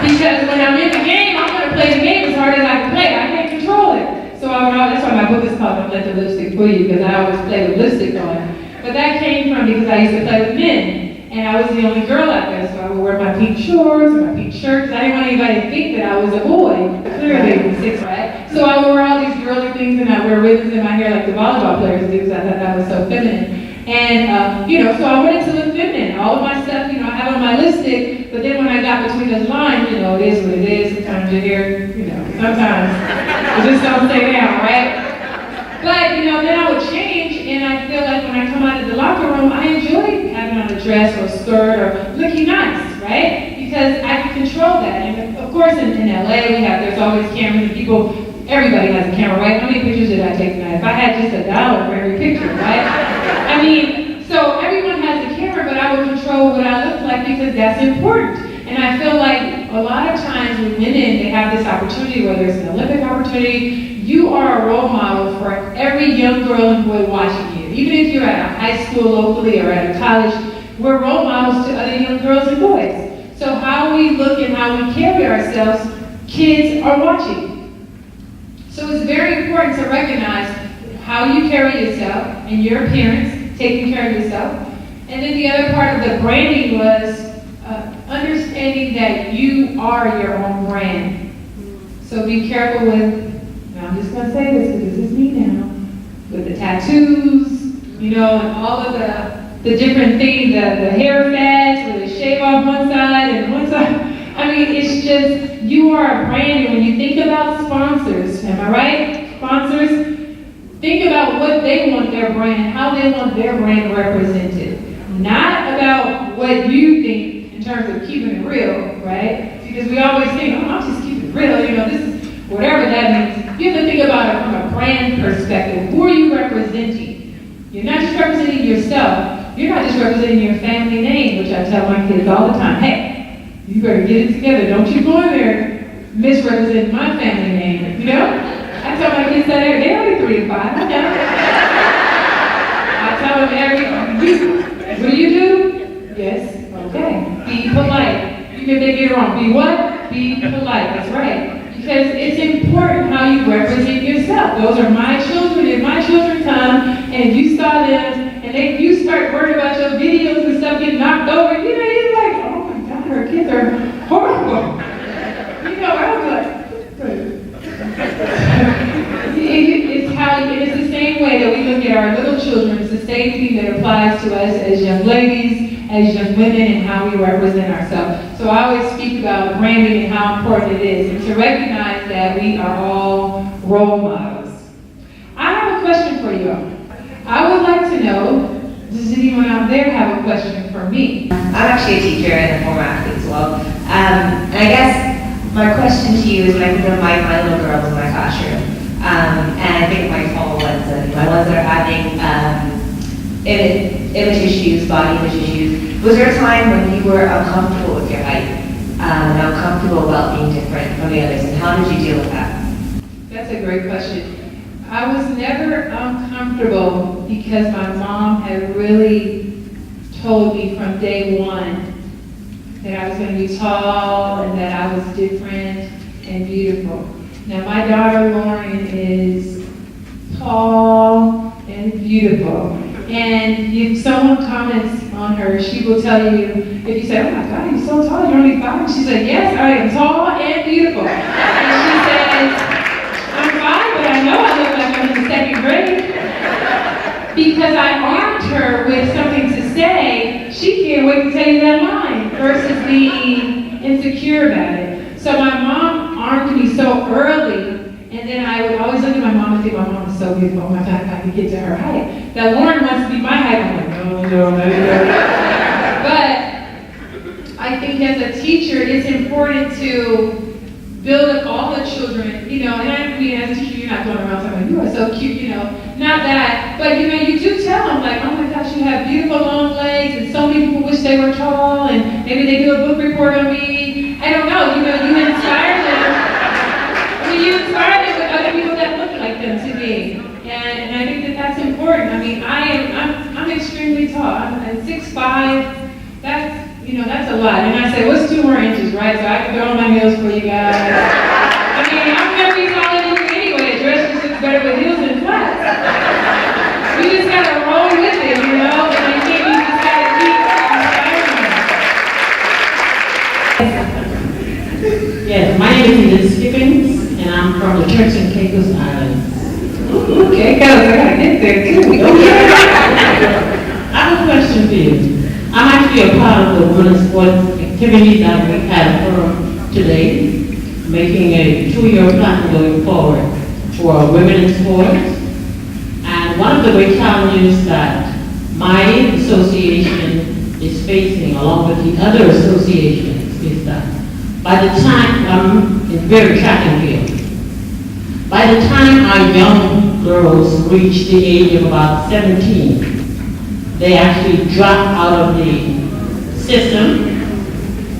Because when I'm in the game, I'm going to play the game as hard as I can play. I can't control it. So that's why my book is called Don't Let the Lipstick Fool You, because I always play with lipstick on. But that came from because I used to play with men. And I was the only girl out there, so I would wear my pink shorts or my pink shirt, because I didn't want anybody to think that I was a boy. Clearly, I was 6, right? So I would wear all these girly things, and I would wear ribbons in my hair like the volleyball players do, because I thought that was so feminine. And, so I wanted to look feminine. All of my stuff, I have on my lipstick, but then when I got between those lines, it is what it is. Sometimes your hair, sometimes it just don't stay down, right? But, then I would change, and I feel like when I come out of the locker room, I enjoy having on a dress or a skirt or looking nice, right? Because I can control that. And of course, in LA, there's always cameras and people, everybody has a camera, right? How many pictures did I take tonight? If I had just $1 for every picture, right? So everyone has a camera, but I will control what I look like because that's important. And I feel like a lot of times with women, they have this opportunity, whether it's an Olympic opportunity, you are a role model for every young girl and boy watching you. Even if you're at a high school locally or at a college, we're role models to other young girls and boys. So how we look and how we carry ourselves, kids are watching. So it's very important to recognize how you carry yourself and your appearance, taking care of yourself. And then the other part of the branding was understanding that you are your own brand. So be careful with, I'm just going to say this because this is me now, with the tattoos, and all of the different things, the hair fads where they shave off one side and one side. It's just, you are a brand, and when you think about sponsors, am I right? Sponsors, think about what they want their brand, how they want their brand represented. Not about what you think in terms of keeping it real, right? Because we always think, I'll just keep it real, this is whatever that means. You have to think about it from a brand perspective. Who are you representing? You're not just representing yourself. You're not just representing your family name, which I tell my kids all the time. Hey, you better get it together. Don't you go in there misrepresenting my family name, I tell my kids that they're only 3 and 5. I tell them what do you do? Yes, okay. Be polite. Even if they get it wrong. Be what? Be polite. That's right. Because it's important how you represent yourself. Those are my children. If my children come and you saw them and you start worrying about your videos and stuff getting knocked over, you're like, oh my God, our kids are horrible. I was like, it's the same way that we look at our little children. It's the same thing that applies to us as young ladies, as young women, and how we represent ourselves. So I always speak about branding and how important it is, and to recognize that we are all role models. I have a question for you all. I would like to know, does anyone out there have a question for me? I'm actually a teacher and a former athlete as well. And I guess my question to you is when I think of my little girls in my classroom, and I think of my tall ones and my ones that are having image issues, body image issues. Was there a time when you were uncomfortable with your height, and uncomfortable about being different from the others, and how did you deal with that? That's a great question. I was never uncomfortable because my mom had really told me from day one that I was going to be tall and that I was different and beautiful. Now my daughter Lauren is tall and beautiful. And if someone comments on her, she will tell you, if you say, oh my God, you're so tall, you're only 5. She said, yes, I am tall and beautiful. And she says, I'm 5, but I know I look like I'm in the 2nd grade. Because I armed her with something to say, she can't wait to tell you that line versus being insecure about it. So my mom armed me so early. And then I would always look at my mom and think, my mom is so beautiful. Oh my God, if I could get to her height. That Lauren wants to be my height. I'm like, no. But I think as a teacher, it's important to build up all the children, and I mean, as a teacher, you're not going around saying, you are so cute, not that. But, you do tell them, like, oh my gosh, you have beautiful long legs, and so many people wish they were tall, and maybe they do a book report on me. I don't know, you inspire them. You inspire them with other people that look like them to me, and I think that's important. I mean, I'm extremely tall. I'm 6'5". That's that's a lot. And I said, what's 2 more inches, right? So I can throw on my heels for you guys. I mean, I'm going to be taller than you anyway. A dress just looks better with heels than flats. We just got to roll with it, And I think you just got to keep inspiring. Yes, my name is Edith Skippings, and I'm from the Turks and Caicos Islands. Okay, guys, I got to get there too. I have a question for you. I'm actually a part of the women's sports activities that we had for today, making a 2-year plan going forward for women in sports. And one of the great challenges that my association is facing, along with the other associations, is that by the time I'm in very track and field, by the time our young girls reach the age of about 17, they actually drop out of the system,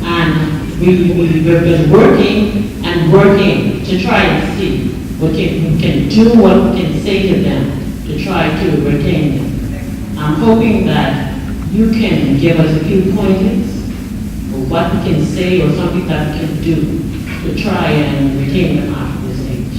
and we've been working to try and see what we can do, what we can say to them to try to retain them. I'm hoping that you can give us a few pointers of what we can say or something that we can do to try and retain them after this age.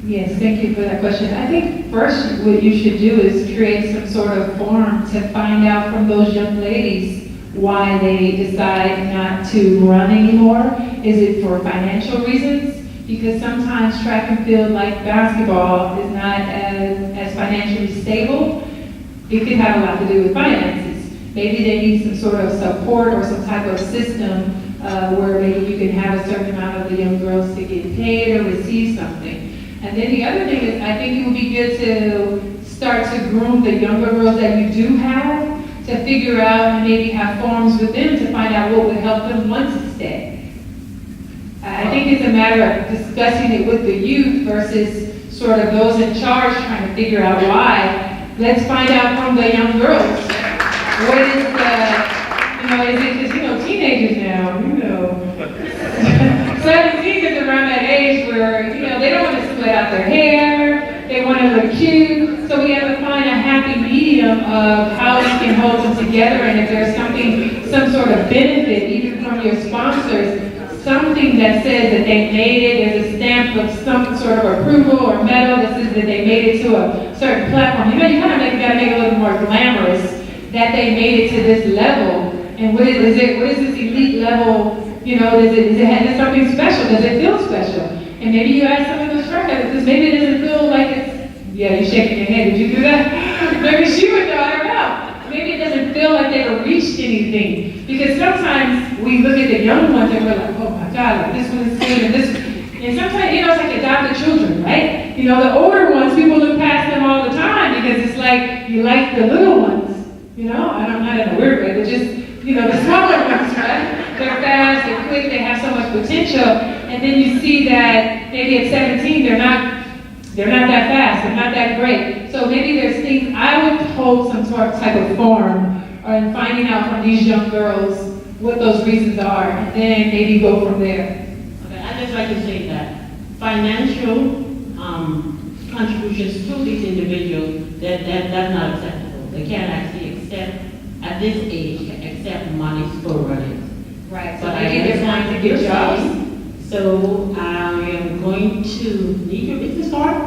Yes, thank you for that question. I think first what you should do is create some sort of forum to find out from those young ladies why they decide not to run anymore. Is it for financial reasons? Because sometimes track and field, like basketball, is not as financially stable. It could have a lot to do with finances. Maybe they need some sort of support or some type of system where maybe you can have a certain amount of the young girls to get paid or receive something. And then the other thing is, I think it would be good to start to groom the younger girls that you do have to figure out and maybe have forums with them to find out what would help them want to stay. I think it's a matter of discussing it with the youth versus sort of those in charge trying to figure out why. Let's find out from the young girls. What is is it because, teenagers now, 17 is around that age where, they don't want to split out their hair, they want to look cute, so we have to find a happy medium of how we can hold them together, and if there's some sort of benefit, even from your sponsors, something that says that they made it, there's a stamp of some sort of approval or medal that says that they made it to a certain platform. You kind of got to make it a little more glamorous that they made it to this level. And what is this elite level? Does it have something special? Does it feel special? And maybe you ask some of those track athletes, maybe it doesn't feel like it's, yeah, you're shaking your head. Did you do that? Maybe she would know, I don't know. Maybe it doesn't feel like they ever reached anything. Because sometimes we look at the young ones and we're like, oh my God, like this one is good and this. And sometimes, it's like adopted children, right? The older ones, people look past them all the time because it's like, you like the little ones. I don't know, not in a weird way, but just, the smaller ones, right? They're fast, they're quick, they have so much potential. And then you see that maybe at 17, they're not that fast, they're not that great. So maybe there's things, I would hold some sort of type of forum on finding out from these young girls what those reasons are, and then maybe go from there. Okay, I'd just like to say that financial contributions to these individuals, that's not acceptable. They can't actually accept, at this age, accept money for running. Right, so But maybe they're trying to get jobs. So I am going to need your business card. I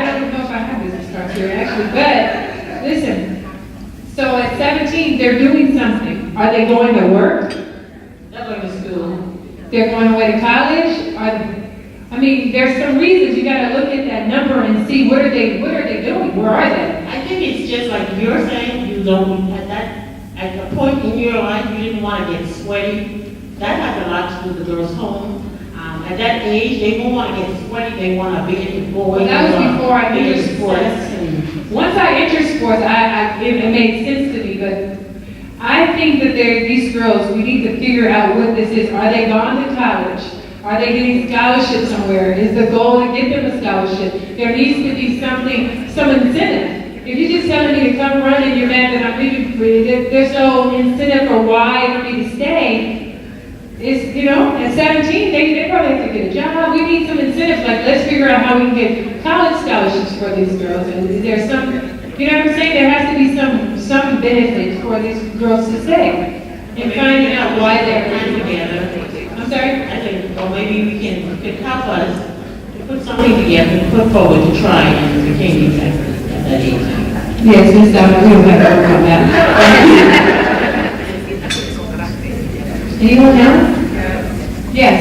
don't know if I have business cards here actually, but listen. So at 17, they're doing something. Are they going to work? They're going to school. They're going away to college? There's some reasons you got to look at that number and see what are they doing? Where are they? I think it's just like you're saying, you don't, at a point in your life, you didn't want to get sweaty. That has a lot to do with the girls' home. At that age, they won't want to get sweaty, they want to be into boys. Well, that was before I entered sports. Once I entered sports, it made sense to me, but I think that these girls, we need to figure out what this is. Are they gone to college? Are they getting scholarships somewhere? Is the goal to get them a scholarship? There needs to be some incentive. If you're just telling me to come run and you're mad that I'm leaving for you, there's no incentive for why I don't need to stay. It's, at 17, they probably have to get a job. We need some incentives, like let's figure out how we can get college scholarships for these girls. And is there some, you know what I'm saying? There has to be some benefit for these girls to stay. And finding out why they're together. I'm sorry? I think, or maybe we can, could help us to put something together and put forward to try and retain these efforts at that age. Yes, Ms. Donna, we don't have to overcome that. Anyone else? Yes.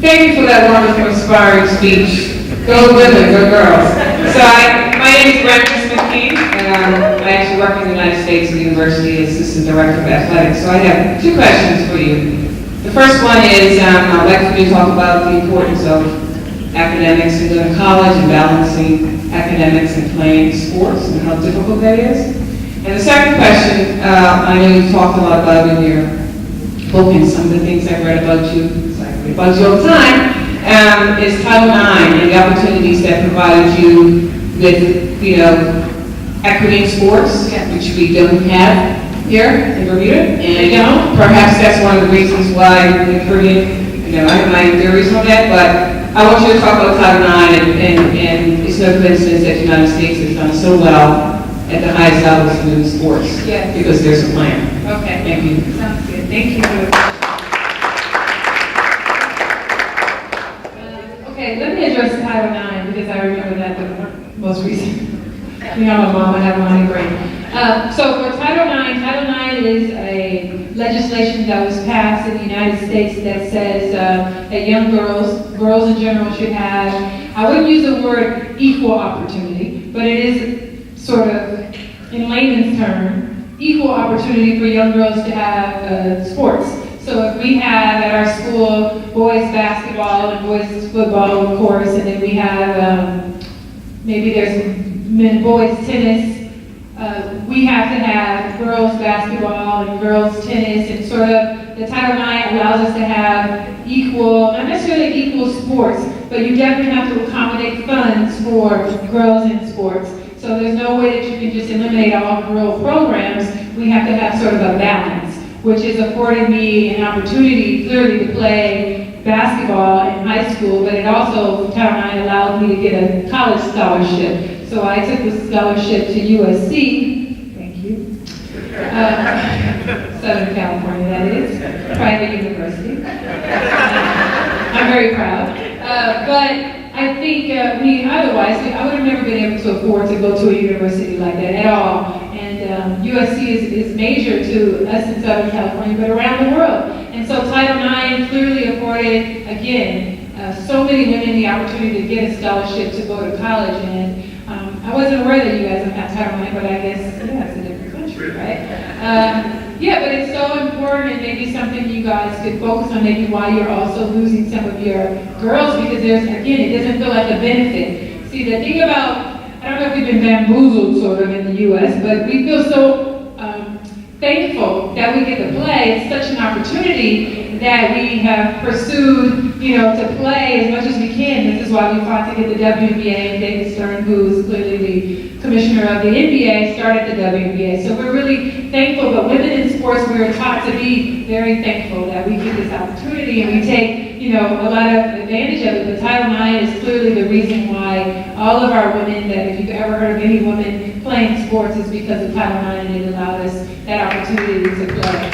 Thank you for that wonderful, inspiring speech. Go women, go girls. So my name is Brenda McKee, and I actually work in the United States at the University as Assistant Director of Athletics. So I have two questions for you. The first one is, I'd like for you to talk about the importance of academics and going to college and balancing academics and playing sports and how difficult that is. And the second question, I know you've talked a lot about in your book and some of the things I've read about you, so I read about you all the time, is Title IX and the opportunities that provided you with, equity in sports, which we don't have here in Bermuda. And perhaps that's one of the reasons why in the Caribbean, I have my theories on that, but I want you to talk about Title IX, and it's no coincidence that the United States has done so well at the highest levels in sports. Yes. Because there's a plan. Okay. Thank you. Sounds good. Thank you. Okay, let me address Title IX because I remember that the most recent. I'm a mom, I have a money brain. So for Title IX is a legislation that was passed in the United States that says that young girls in general should have, I wouldn't use the word equal opportunity, but it is sort of, in layman's term, equal opportunity for young girls to have sports. So if we have at our school boys basketball and boys football, of course, and then we have, maybe there's boys tennis, we have to have girls basketball and girls tennis, and sort of the Title IX allows us to have equal, not necessarily equal sports, but you definitely have to accommodate funds for girls in sports. So there's no way that you can just eliminate all girl programs. We have to have sort of a balance, which has afforded me an opportunity clearly to play basketball in high school, but it also, Title IX allowed me to get a college scholarship. So I took the scholarship to USC, thank you, Southern California that is, private university. I'm very proud. But I think otherwise, I would have never been able to afford to go to a university like that at all. And USC is major to us in Southern California, but around the world. And so Title IX clearly afforded, again, so many women the opportunity to get a scholarship to go to college. And I wasn't aware that you guys have had Title IX, but I guess, it's a different country, right? But it's so important, and maybe something you guys could focus on, maybe why you're also losing some of your girls, because it doesn't feel like a benefit. See, the thing about, I don't know if we've been bamboozled sort of in the U.S., but we feel so thankful that we get to play. It's such an opportunity that we have pursued, to play as much as we can. This is why we fought to get the WNBA, and David Stern, who is clearly the commissioner of the NBA, started the WNBA. So we're really thankful, but women in sports, we were taught to be very thankful that we get this opportunity, and we take, a lot of advantage of it. But Title IX is clearly the reason why all of our women, that if you've ever heard of any woman playing sports, is because of Title IX, and it allowed us that opportunity to play.